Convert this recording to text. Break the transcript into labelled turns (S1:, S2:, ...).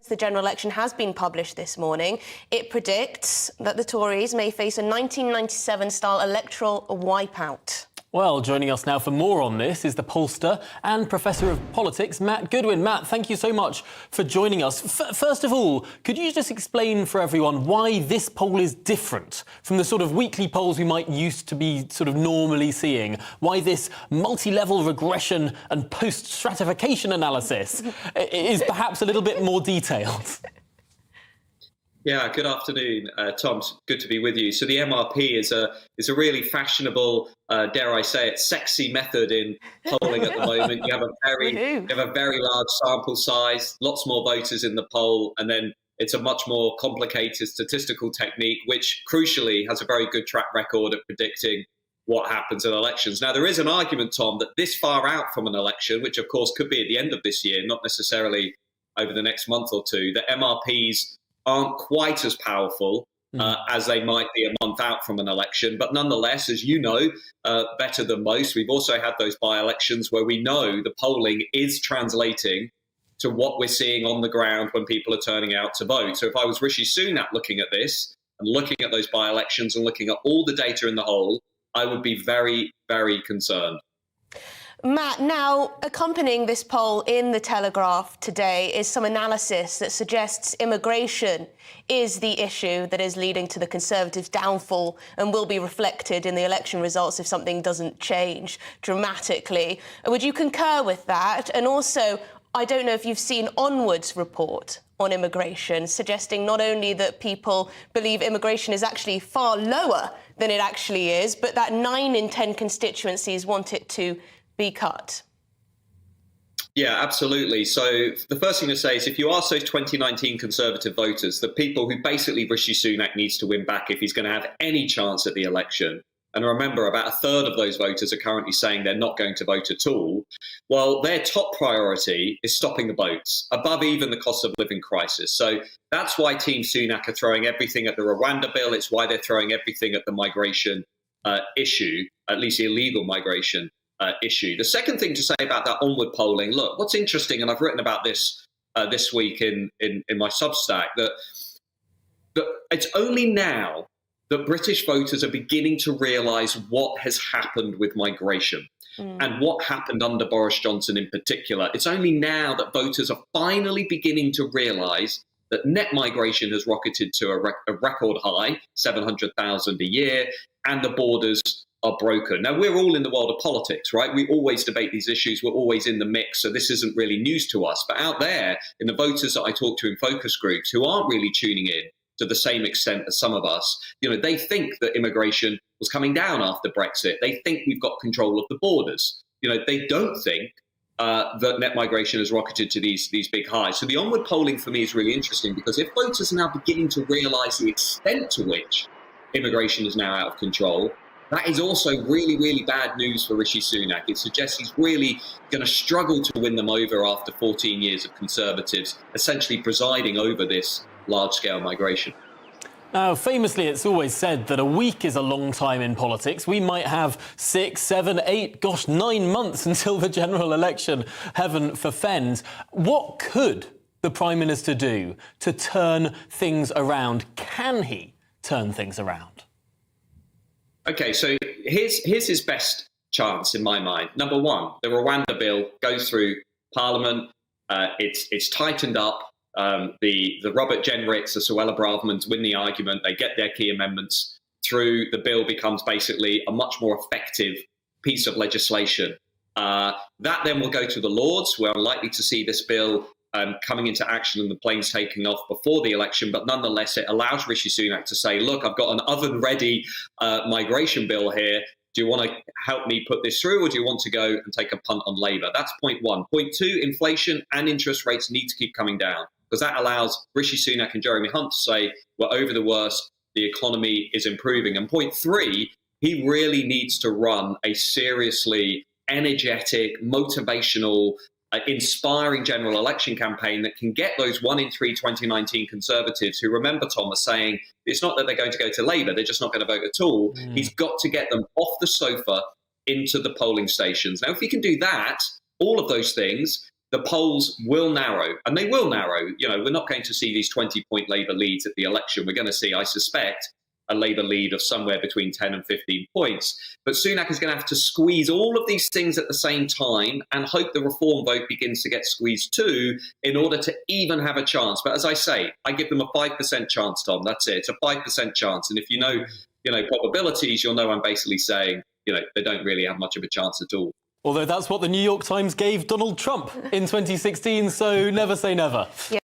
S1: The general election has been published this morning. It predicts that the Tories may face a 1997-style electoral wipeout.
S2: Well, joining us now for more on this is the pollster and Professor of Politics, Matt Goodwin. Matt, thank you so much for joining us. First of all, could you just explain for everyone why this poll is different from the sort of weekly polls we might used to be sort of normally seeing? Why this multi-level regression and post-stratification analysis is perhaps a little bit more detailed?
S3: Yeah, good afternoon, Tom. Good to be with you. So the MRP is a really fashionable, dare I say it, sexy method in polling at the moment. You have a very large sample size, lots more voters in the poll, and then it's a much more complicated statistical technique, which crucially has a very good track record at predicting what happens in elections. Now, there is an argument, Tom, that this far out from an election, which of course could be at the end of this year, not necessarily over the next month or two, that MRPs aren't quite as powerful as they might be a month out from an election. But nonetheless, as you know, better than most, we've also had those by-elections where we know the polling is translating to what we're seeing on the ground when people are turning out to vote. So if I was Rishi Sunak looking at this and looking at those by-elections and looking at all the data in the whole, I would be very, very concerned.
S1: Matt, now, accompanying this poll in The Telegraph today is some analysis that suggests immigration is the issue that is leading to the Conservatives' downfall and will be reflected in the election results if something doesn't change dramatically. Would you concur with that? And also, I don't know if you've seen Onward's report on immigration, suggesting not only that people believe immigration is actually far lower than it actually is, but that 9 in 10 constituencies want it to be cut.
S3: Yeah, absolutely. So the first thing to say is if you ask those 2019 Conservative voters, the people who basically Rishi Sunak needs to win back if he's going to have any chance at the election, and remember, about a third of those voters are currently saying they're not going to vote at all, well, their top priority is stopping the boats, above even the cost of living crisis. So that's why Team Sunak are throwing everything at the Rwanda bill. It's why they're throwing everything at the migration issue, at least illegal migration issue. The second thing to say about that Onward polling, look, what's interesting, and I've written about this this week in my Substack, that it's only now that British voters are beginning to realise what has happened with migration and what happened under Boris Johnson in particular. It's only now that voters are finally beginning to realise that net migration has rocketed to a record high, 700,000 a year, and the borders are broken. Now, we're all in the world of politics, right? We always debate these issues. We're always in the mix. So this isn't really news to us. But out there, in the voters that I talk to in focus groups who aren't really tuning in to the same extent as some of us, you know, they think that immigration was coming down after Brexit. They think we've got control of the borders. You know, they don't think that net migration has rocketed to these big highs. So the Onward polling for me is really interesting because if voters are now beginning to realise the extent to which immigration is now out of control, that is also really, really bad news for Rishi Sunak. It suggests he's really going to struggle to win them over after 14 years of Conservatives essentially presiding over this large-scale migration.
S2: Now, famously, it's always said that a week is a long time in politics. We might have 6, 7, 8, 9 months until the general election, heaven forfend. What could the Prime Minister do to turn things around? Can he turn things around?
S3: OK, so here's his best chance, in my mind. Number one, the Rwanda bill goes through Parliament. It's tightened up. The Robert Jenricks, the Suella Bravermans win the argument. They get their key amendments through. The bill becomes basically a much more effective piece of legislation. That then will go to the Lords. We're unlikely to see this bill coming into action and the planes taking off before the election. But nonetheless, it allows Rishi Sunak to say, look, I've got an oven-ready migration bill here. Do you want to help me put this through, or do you want to go and take a punt on Labour? That's point one. Point two, inflation and interest rates need to keep coming down, because that allows Rishi Sunak and Jeremy Hunt to say, we're over the worst, the economy is improving. And point three, he really needs to run a seriously energetic, motivational, inspiring general election campaign that can get those 1 in 3 2019 Conservatives who, remember, Tom, are saying it's not that they're going to go to Labour, they're just not going to vote at all. He's got to get them off the sofa into the polling stations. Now, if he can do that, all of those things, the polls will narrow, and they will narrow. You know, we're not going to see these 20-point Labour leads at the election. We're going to see, I suspect, a Labour lead of somewhere between 10 and 15 points. But Sunak is going to have to squeeze all of these things at the same time and hope the reform vote begins to get squeezed too in order to even have a chance. But as I say, I give them a 5% chance, Tom. That's it. It's a 5% chance. And if you know probabilities, you'll know I'm basically saying, they don't really have much of a chance at all.
S2: Although that's what the New York Times gave Donald Trump in 2016, so never say never.
S1: Yeah.